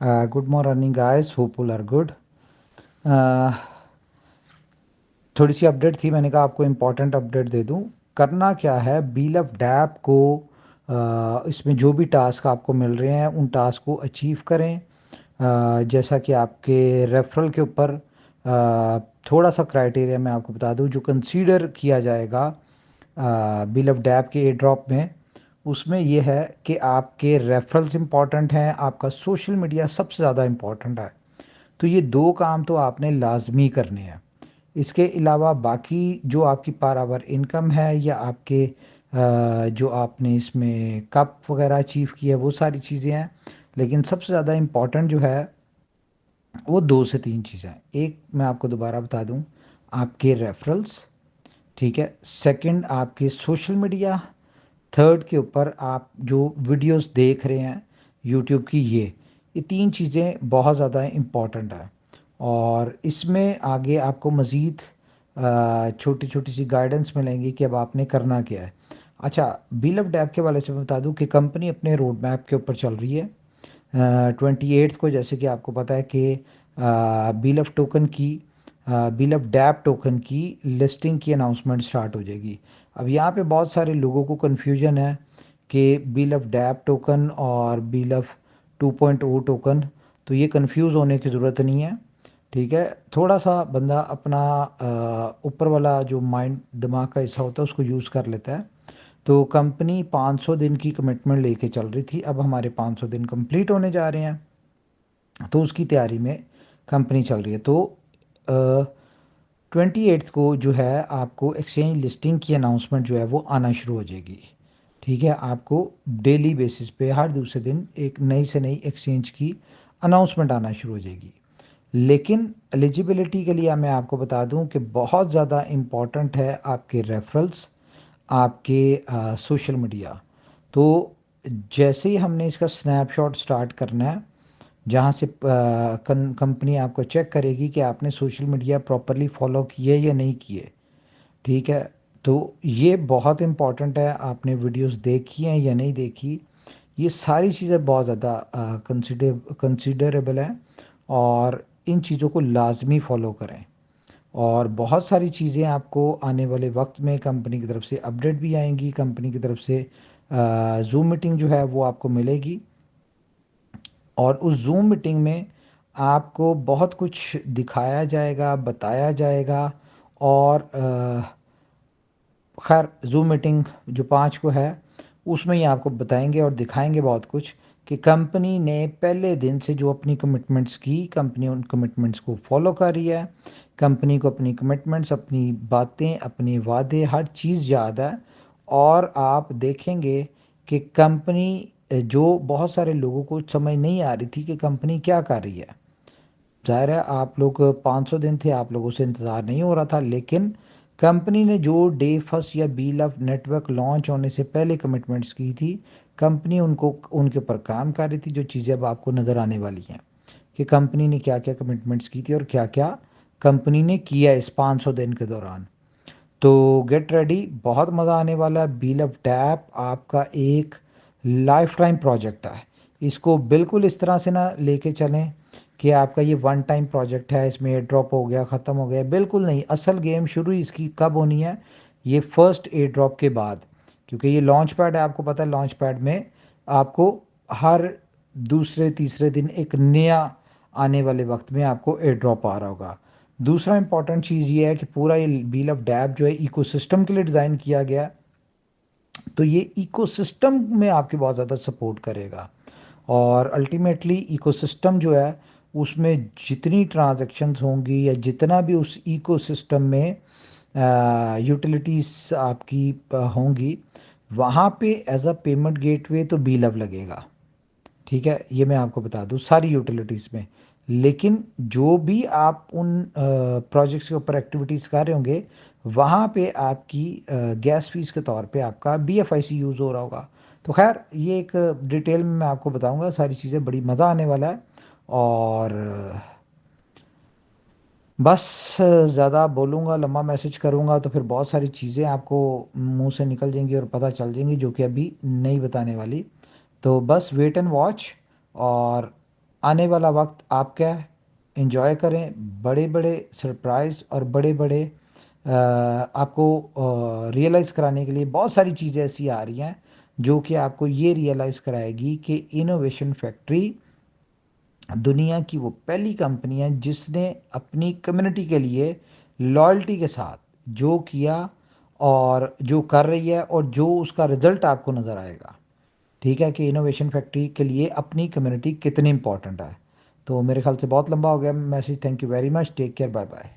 Good morning guys, hope all are good. थोड़ी सी update थी, मैंने कहा आपको इम्पोर्टेंट अपडेट दे दूं। करना क्या है, बीलअप डैप को इसमें जो भी टास्क आपको मिल रहे हैं उन टास्क को अचीव करें। जैसा कि आपके रेफरल के ऊपर थोड़ा सा क्राइटेरिया मैं आपको बता दूं जो कंसीडर किया जाएगा बिल ऑफ डैप के ड्रॉप में। उसमें यह है कि आपके रेफरल्स इंपॉर्टेंट हैं, आपका सोशल मीडिया सबसे ज़्यादा इम्पॉर्टेंट है। तो ये दो काम तो आपने लाजमी करने हैं। इसके अलावा बाकी जो आपकी पर आवर इनकम है या आपके जो आपने इसमें कप वगैरह अचीव किया है वो सारी चीज़ें हैं। लेकिन सबसे ज़्यादा इम्पॉर्टेंट जो है वो दो से तीन चीज़ें हैं। एक मैं आपको दोबारा बता दूं, आपके रेफरल्स, ठीक है। सेकंड आपके सोशल मीडिया। थर्ड के ऊपर आप जो वीडियोस देख रहे हैं यूट्यूब की, ये तीन चीज़ें बहुत ज़्यादा इम्पॉर्टेंट है। और इसमें आगे आपको मज़ीद छोटी छोटी सी गाइडेंस मिलेंगी कि अब आपने करना क्या है। अच्छा, बिल ऑफ डैप के वाले से मैं बता दूं कि कंपनी अपने रोड मैप के ऊपर चल रही है। 28 को, जैसे कि आपको पता है कि बिल ऑफ टोकन की बिल ऑफ डैप टोकन की लिस्टिंग की अनाउंसमेंट स्टार्ट हो जाएगी। अब यहाँ पे बहुत सारे लोगों को कन्फ्यूजन है कि बिल ऑफ डैप टोकन और बिल ऑफ 2.0 टोकन, तो ये कंफ्यूज होने की ज़रूरत नहीं है। ठीक है, थोड़ा सा बंदा अपना ऊपर वाला जो माइंड दिमाग का हिस्सा होता है उसको यूज़ कर लेता है। तो कंपनी 500 दिन की कमिटमेंट लेके चल रही थी, अब हमारे 500 दिन कंप्लीट होने जा रहे हैं, तो उसकी तैयारी में कंपनी चल रही है। तो 28 को जो है आपको एक्सचेंज लिस्टिंग की अनाउंसमेंट जो है वो आना शुरू हो जाएगी। ठीक है, आपको डेली बेसिस पे हर दूसरे दिन एक नई से नई एक्सचेंज की अनाउंसमेंट आना शुरू हो जाएगी। लेकिन एलिजिबिलिटी के लिए मैं आपको बता दूं कि बहुत ज़्यादा इम्पॉर्टेंट है आपके रेफरल्स, आपके सोशल मीडिया। तो जैसे ही हमने इसका स्नैपशॉट स्टार्ट करना है, जहाँ से कंपनी आपको चेक करेगी कि आपने सोशल मीडिया प्रॉपरली फॉलो किए या नहीं किए। ठीक है, तो ये बहुत इम्पॉर्टेंट है, आपने वीडियोस देखी हैं या नहीं देखी। ये सारी चीज़ें बहुत ज़्यादा कंसिडरेबल हैं, और इन चीज़ों को लाजमी फॉलो करें। और बहुत सारी चीज़ें आपको आने वाले वक्त में कंपनी की तरफ से अपडेट भी आएंगी, कंपनी की तरफ से जूम मीटिंग जो है वो आपको मिलेगी। और उस जूम मीटिंग में आपको बहुत कुछ दिखाया जाएगा, बताया जाएगा। और खैर, जूम मीटिंग जो 5 को है उसमें ही आपको बताएंगे और दिखाएंगे बहुत कुछ कि कंपनी ने पहले दिन से जो अपनी कमिटमेंट्स की, कंपनी उन कमिटमेंट्स को फॉलो कर रही है। कंपनी को अपनी कमिटमेंट्स, अपनी बातें, अपने वादे, हर चीज़ याद है। और आप देखेंगे कि कंपनी जो बहुत सारे लोगों को समझ नहीं आ रही थी कि कंपनी क्या कर रही है। जाहिर है आप लोग 500 दिन थे, आप लोगों से इंतज़ार नहीं हो रहा था, लेकिन कंपनी ने जो डे फर्स्ट या बी लव नेटवर्क लॉन्च होने से पहले कमिटमेंट्स की थी, कंपनी उनको उनके ऊपर काम कर रही थी। जो चीज़ें अब आपको नज़र आने वाली हैं कि कंपनी ने क्या क्या कमिटमेंट्स की थी और क्या क्या कंपनी ने किया इस 500 दिन के दौरान। तो गेट रेडी, बहुत मज़ा आने वाला है। बील ऑफ डैप आपका एक लाइफ टाइम प्रोजेक्ट है। इसको बिल्कुल इस तरह से ना लेके चलें कि आपका ये वन टाइम प्रोजेक्ट है, इसमें ड्रॉप हो गया, ख़त्म हो गया। बिल्कुल नहीं, असल गेम शुरू इसकी कब होनी है, ये फर्स्ट एयर ड्रॉप के बाद। क्योंकि ये लॉन्च पैड है, आपको पता है लॉन्च पैड में आपको हर दूसरे तीसरे दिन एक नया आने वाले वक्त में आपको एयर ड्रॉप आ रहा होगा। दूसरा इंपॉर्टेंट चीज़ ये है कि पूरा ये व्हील ऑफ डैप जो है इकोसिस्टम के लिए डिज़ाइन किया गया है। तो ये इकोसिस्टम में आपकी बहुत ज़्यादा सपोर्ट करेगा। और अल्टीमेटली इकोसिस्टम जो है उसमें जितनी ट्रांजैक्शंस होंगी या जितना भी उस इकोसिस्टम में यूटिलिटीज़ आपकी होंगी, वहाँ पे एज अ पेमेंट गेटवे तो बी लव लगेगा। ठीक है, ये मैं आपको बता दूं सारी यूटिलिटीज़ में। लेकिन जो भी आप उन प्रोजेक्ट्स के ऊपर एक्टिविटीज़ कर रहे होंगे, वहाँ पे आपकी गैस फीस के तौर पे आपका BFIC यूज़ हो रहा होगा। तो खैर, ये एक डिटेल में मैं आपको बताऊंगा सारी चीज़ें, बड़ी मज़ा आने वाला है। और बस ज़्यादा बोलूँगा, लंबा मैसेज करूँगा तो फिर बहुत सारी चीज़ें आपको मुंह से निकल जाएंगी और पता चल जाएंगी जो कि अभी नहीं बताने वाली। तो बस वेट एंड वॉच। और आने वाला वक्त आप क्या है इन्जॉय करें, बड़े बड़े सरप्राइज़ और बड़े बड़े आपको रियलाइज़ कराने के लिए बहुत सारी चीज़ें ऐसी आ रही हैं जो कि आपको ये रियलाइज़ कराएगी कि इनोवेशन फैक्ट्री दुनिया की वो पहली कंपनी है जिसने अपनी कम्युनिटी के लिए लॉयल्टी के साथ जो किया और जो कर रही है और जो उसका रिजल्ट आपको नज़र आएगा। ठीक है कि इनोवेशन फैक्ट्री के लिए अपनी कम्युनिटी कितनी इंपॉर्टेंट है। तो मेरे ख्याल से बहुत लंबा हो गया message. Thank you very much, take care, bye bye.